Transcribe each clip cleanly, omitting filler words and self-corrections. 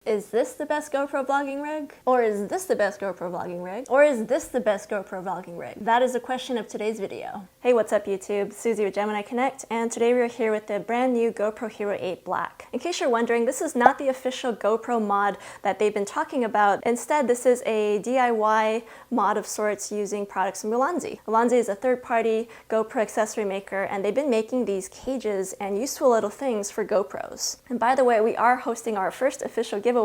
Is this the best GoPro vlogging rig? Or is this the best GoPro vlogging rig? Or is this the best GoPro vlogging rig? That is the question of today's video. Hey, what's up YouTube? Susie with Gemini Connect, and today we're here with the brand new GoPro Hero 8 Black. In case you're wondering, this is not the official GoPro mod that they've been talking about. Instead, this is a DIY mod of sorts using products from Ulanzi. Ulanzi is a third-party GoPro accessory maker, and they've been making these cages and useful little things for GoPros. And by the way, we are hosting our first official giveaway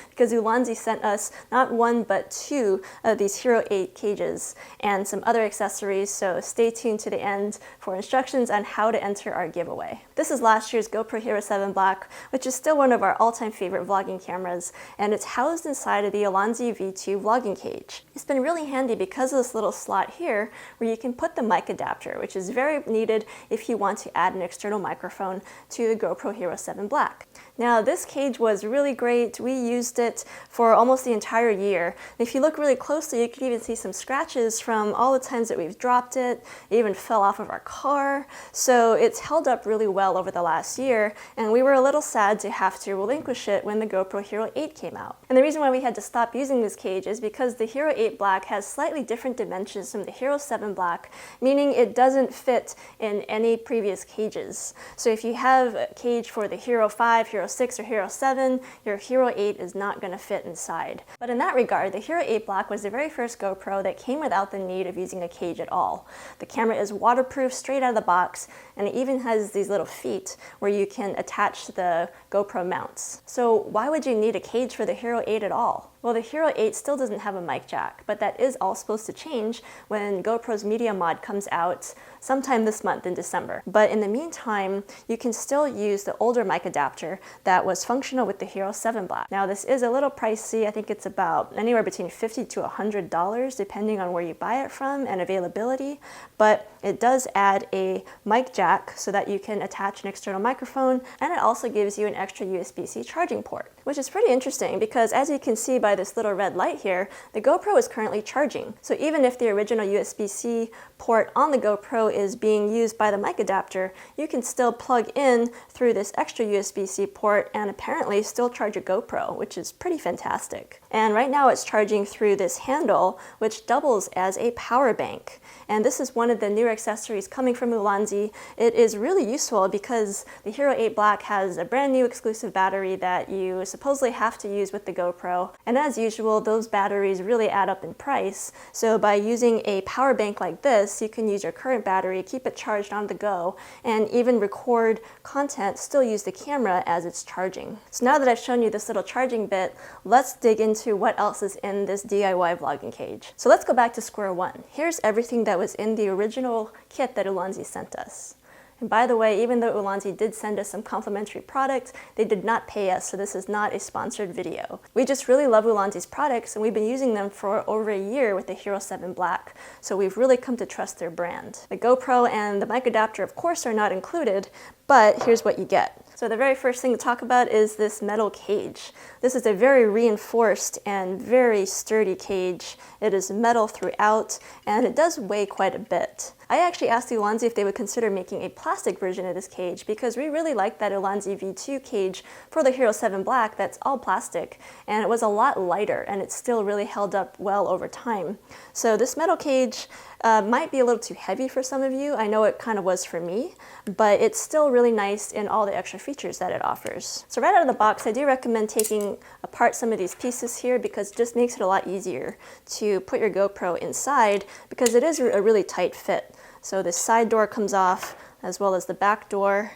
because Ulanzi sent us not one but two of these Hero 8 cages and some other accessories, so stay tuned to the end for instructions on how to enter our giveaway. This is last year's GoPro Hero 7 Black, which is still one of our all-time favorite vlogging cameras, and it's housed inside of the Ulanzi V2 vlogging cage. It's been really handy because of this little slot here where you can put the mic adapter, which is very needed if you want to add an external microphone to the GoPro Hero 7 Black. Now, this cage was really great. We used it for almost the entire year. And if you look really closely, you can even see some scratches from all the times that we've dropped it. It even fell off of our car. So it's held up really well over the last year, and we were a little sad to have to relinquish it when the GoPro Hero 8 came out. And the reason why we had to stop using this cage is because the Hero 8 Black has slightly different dimensions from the Hero 7 Black, meaning it doesn't fit in any previous cages. So if you have a cage for the Hero 5, Hero 6, or Hero 7, your Hero 8 is not going to fit inside. But in that regard, the Hero 8 Black was the very first GoPro that came without the need of using a cage at all. The camera is waterproof straight out of the box, and it even has these little feet where you can attach the GoPro mounts. So why would you need a cage for the Hero 8 at all? Well, the Hero 8 still doesn't have a mic jack, but that is all supposed to change when GoPro's Media Mod comes out sometime this month in December. But in the meantime, you can still use the older mic adapter that was functional with the Hero 7 Black. Now, this is a little pricey. I think it's about anywhere between $50 to $100 depending on where you buy it from and availability, but it does add a mic jack so that you can attach an external microphone, and it also gives you an extra USB-C charging port, which is pretty interesting because, as you can see by this little red light here, the GoPro is currently charging. So even if the original USB-C port on the GoPro is being used by the mic adapter, you can still plug in through this extra USB-C port and apparently still charge a GoPro, which is pretty fantastic. And right now it's charging through this handle, which doubles as a power bank. And this is one of the newer accessories coming from Ulanzi. It is really useful because the Hero 8 Black has a brand new exclusive battery that you supposedly have to use with the GoPro. And as usual, those batteries really add up in price. So by using a power bank like this, you can use your current battery, keep it charged on the go, and even record content, still use the camera as it's charging. So now that I've shown you this little charging bit, let's dig into what else is in this DIY vlogging cage. So let's go back to square one. Here's everything that was in the original kit that Ulanzi sent us. And by the way, even though Ulanzi did send us some complimentary products, they did not pay us, so this is not a sponsored video. We just really love Ulanzi's products, and we've been using them for over a year with the Hero 7 Black, so we've really come to trust their brand. The GoPro and the mic adapter, of course, are not included, but here's what you get. So the very first thing to talk about is this metal cage. This is a very reinforced and very sturdy cage. It is metal throughout, and it does weigh quite a bit. I actually asked Ulanzi if they would consider making a plastic version of this cage because we really like that Ulanzi V2 cage for the Hero 7 Black that's all plastic, and it was a lot lighter and it still really held up well over time. So this metal cage might be a little too heavy for some of you. I know it kind of was for me, but it's still really nice in all the extra features that it offers. So right out of the box, I do recommend taking apart some of these pieces here because it just makes it a lot easier to put your GoPro inside because it is a really tight fit. So this side door comes off as well as the back door,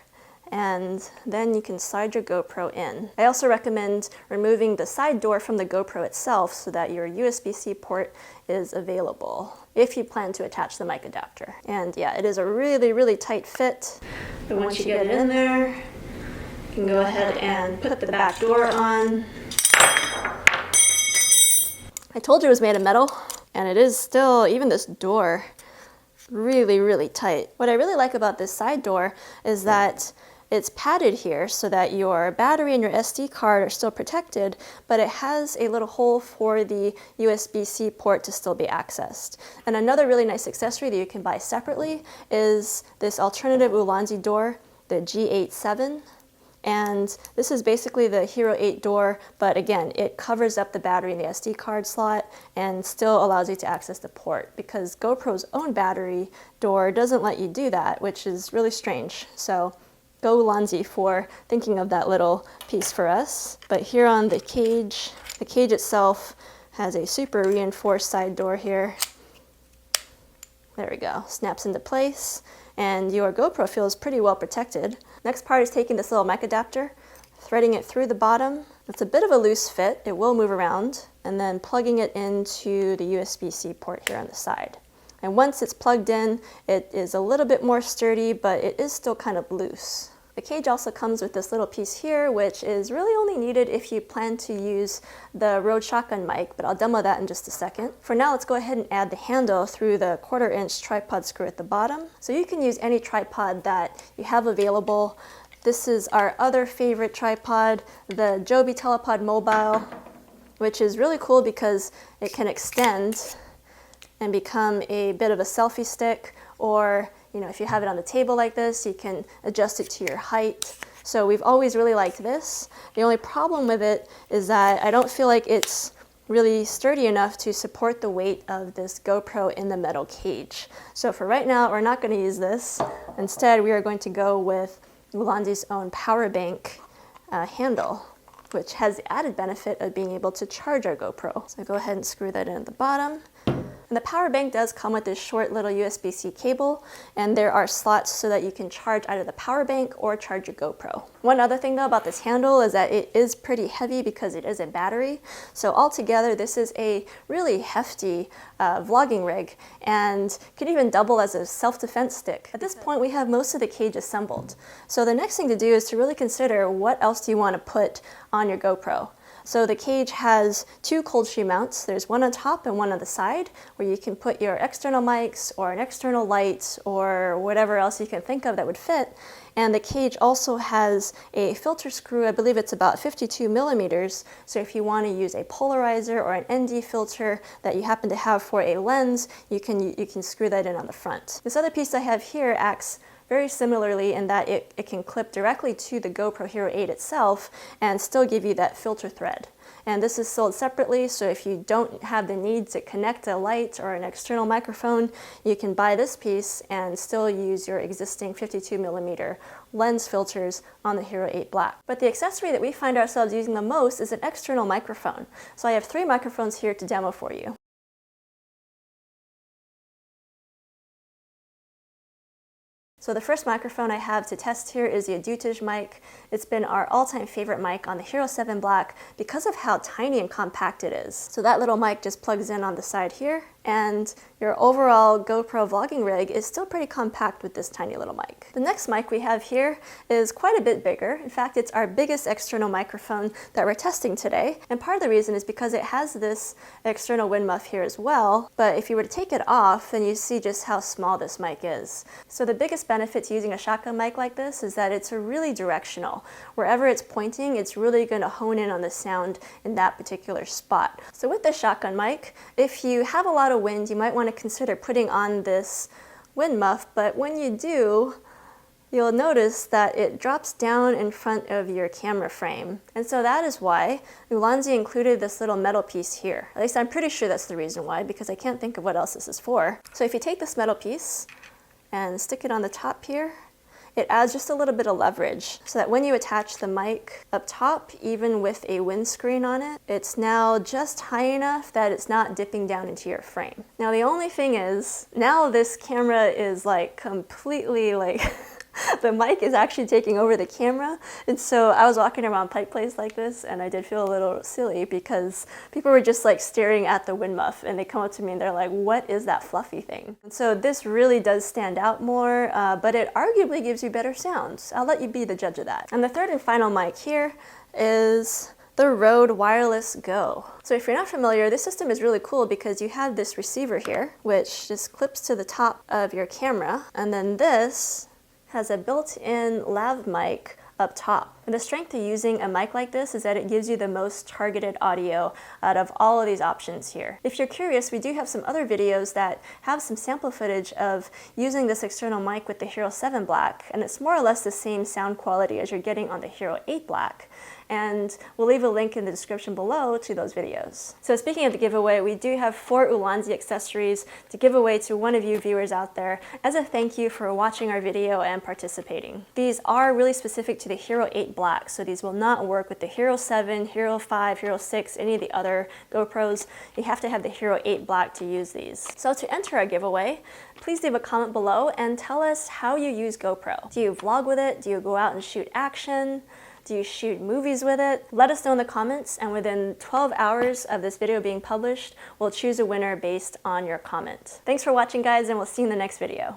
and then you can slide your GoPro in. I also recommend removing the side door from the GoPro itself so that your USB-C port is available if you plan to attach the mic adapter. And yeah, it is a really, really tight fit. But once you get it in there, you can go ahead and put the back door on. I told you it was made of metal, and it is still, even this door, really, really tight. What I really like about this side door is that it's padded here so that your battery and your SD card are still protected, but it has a little hole for the USB-C port to still be accessed. And another really nice accessory that you can buy separately is this alternative Ulanzi door, the G87. And this is basically the Hero 8 door, but again, it covers up the battery in the SD card slot and still allows you to access the port, because GoPro's own battery door doesn't let you do that, which is really strange. So go Ulanzi for thinking of that little piece for us. But here on the cage itself has a super reinforced side door here. There we go, snaps into place, and your GoPro feels pretty well protected. Next part is taking this little mic adapter, threading it through the bottom. It's a bit of a loose fit, it will move around, and then plugging it into the USB-C port here on the side. And once it's plugged in, it is a little bit more sturdy, but it is still kind of loose. The cage also comes with this little piece here, which is really only needed if you plan to use the Rode shotgun mic, but I'll demo that in just a second. For now, let's go ahead and add the handle through the 1/4-inch tripod screw at the bottom. So you can use any tripod that you have available. This is our other favorite tripod, the Joby Telepod Mobile, which is really cool because it can extend and become a bit of a selfie stick, or if you have it on the table like this, you can adjust it to your height. So we've always really liked this. The only problem with it is that I don't feel like it's really sturdy enough to support the weight of this GoPro in the metal cage. So for right now, we're not going to use this. Instead, we are going to go with Ulanzi's own power bank handle, which has the added benefit of being able to charge our GoPro. So go ahead and screw that in at the bottom. And the power bank does come with this short little USB-C cable, and there are slots so that you can charge either the power bank or charge your GoPro. One other thing though about this handle is that it is pretty heavy because it is a battery. So altogether, this is a really hefty vlogging rig and could even double as a self-defense stick. At this point, we have most of the cage assembled. So the next thing to do is to really consider what else do you want to put on your GoPro. So the cage has 2 cold shoe mounts. There's one on top and one on the side where you can put your external mics or an external light or whatever else you can think of that would fit. And the cage also has a filter screw. I believe it's about 52 millimeters. So if you want to use a polarizer or an ND filter that you happen to have for a lens, you can screw that in on the front. This other piece I have here acts very similarly in that it can clip directly to the GoPro Hero 8 itself and still give you that filter thread. And this is sold separately, so if you don't have the need to connect a light or an external microphone, you can buy this piece and still use your existing 52 millimeter lens filters on the Hero 8 Black. But the accessory that we find ourselves using the most is an external microphone. So I have 3 microphones here to demo for you. So the first microphone I have to test here is the Advantage mic. It's been our all-time favorite mic on the Hero 7 Black because of how tiny and compact it is. So that little mic just plugs in on the side here, and your overall GoPro vlogging rig is still pretty compact with this tiny little mic. The next mic we have here is quite a bit bigger. In fact, it's our biggest external microphone that we're testing today. And part of the reason is because it has this external wind muff here as well. But if you were to take it off, then you see just how small this mic is. So the biggest benefit to using a shotgun mic like this is that it's really directional. Wherever it's pointing, it's really going to hone in on the sound in that particular spot. So with this shotgun mic, if you have a lot of wind, you might want to consider putting on this wind muff, but when you do, you'll notice that it drops down in front of your camera frame. And so that is why Ulanzi included this little metal piece here. At least I'm pretty sure that's the reason why, because I can't think of what else this is for. So if you take this metal piece and stick it on the top here, it adds just a little bit of leverage so that when you attach the mic up top, even with a windscreen on it, it's now just high enough that it's not dipping down into your frame. Now the only thing is, now this camera is like completely like the mic is actually taking over the camera. And so I was walking around Pike Place like this, and I did feel a little silly because people were just like staring at the wind muff, and they come up to me and they're like, what is that fluffy thing? And so this really does stand out more, but it arguably gives you better sounds. I'll let you be the judge of that. And the third and final mic here is the Rode Wireless Go. So if you're not familiar, this system is really cool because you have this receiver here, which just clips to the top of your camera, and then this has a built-in lav mic up top. And the strength of using a mic like this is that it gives you the most targeted audio out of all of these options here. If you're curious, we do have some other videos that have some sample footage of using this external mic with the Hero 7 Black, and it's more or less the same sound quality as you're getting on the Hero 8 Black. And we'll leave a link in the description below to those videos. So speaking of the giveaway, we do have 4 Ulanzi accessories to give away to one of you viewers out there as a thank you for watching our video and participating. These are really specific to the Hero 8 Black, so these will not work with the Hero 7, Hero 5, Hero 6, any of the other GoPros. You have to have the Hero 8 Black to use these. So to enter our giveaway, please leave a comment below and tell us how you use GoPro. Do you vlog with it? Do you go out and shoot action? Do you shoot movies with it? Let us know in the comments, and within 12 hours of this video being published, we'll choose a winner based on your comment. Thanks for watching, guys, and we'll see you in the next video.